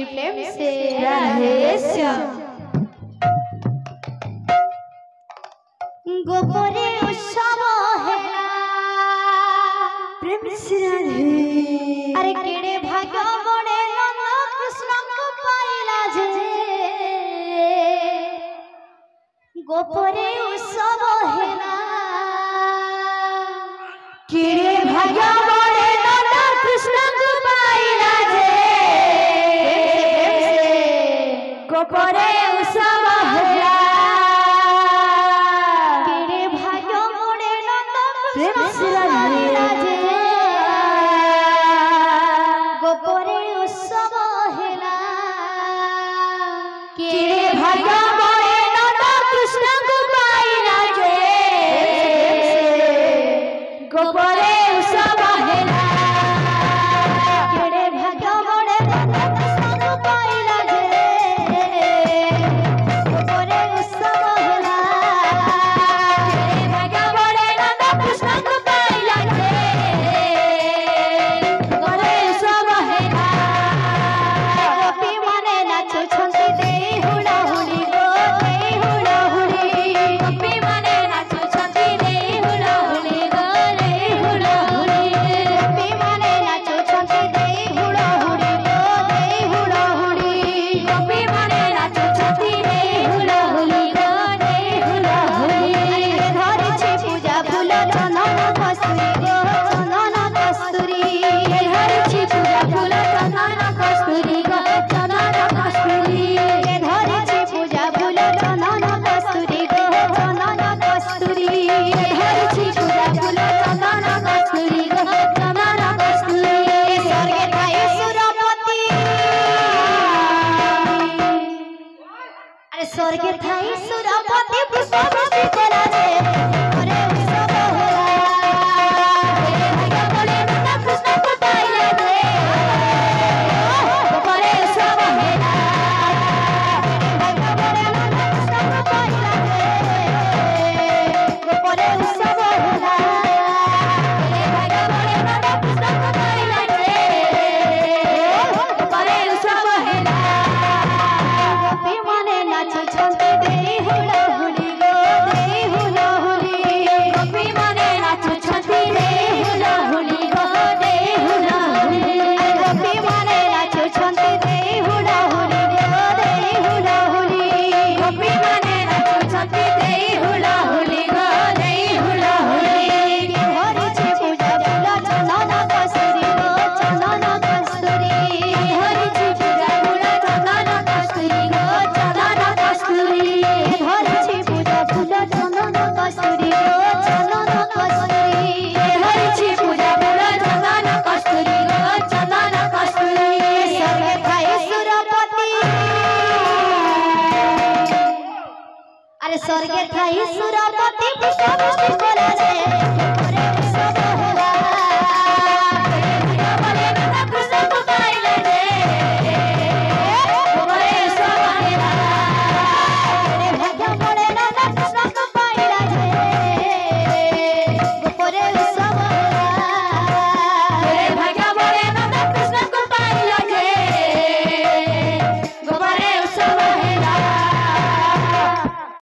प्रेम से राधे श्याम। गोपरे उत्सव हेला प्रेम से राधे। अरे केड़े भाग्य बड़े नंद कृष्ण को पाइला जे गोपरे उत्सव हेला केड़े भाग्य बड़े नंद कृष्ण को पाइला जे गोपरे उत्सव हेला। केड़े भाग्य बड़े नंद प्रेम कृष्ण से को पाइला राधे। जे गोपरे उत्सव हेला केड़े भाग्य बड़े नंद कृष्ण को पाइला जे गोपरे उत्सव हेला। केड़े भाग्य बड़े नंद कृष्ण को पाइला जे गोपरे उत्सव हेला। केड़े भाग्य बड़े नंद कृष्ण को पाइला जे गोपरे उत्सव हेला। गोपी माने नाचुछंती देई हुड़ा हुड़ी गो देई हुड़ा हुड़ी। गोपी माने नाचुछंती देई हुड़ा हुड़ी गो देई हुड़ा हुड़ी। गोपी माने नाचुछंती देई हुड़ा हुड़ी गो देई हुड़ा हुड़ी। गोपी माने नाचुछंती देई हुड़ा हुड़ी गो देई हुड़ा हुड़ी। धरिछि पूजा फूल चंदन कस्तूरी गो चंदन कस्तूरी। धरिछि पूजा फूल चंदन कस्तूरी गो चंदन कस्तूरी। धरिछि पूजा फूल चंदन कस्तूरी गो चंदन कस्तूरी। धरिछि पूजा फूल चंदन कस्तूरी गो चंदन कस्तूरी। स्वर्गे थाई सुरपति अरे स्वर्गे थाई सुरपति पुष्प वृष्टि करा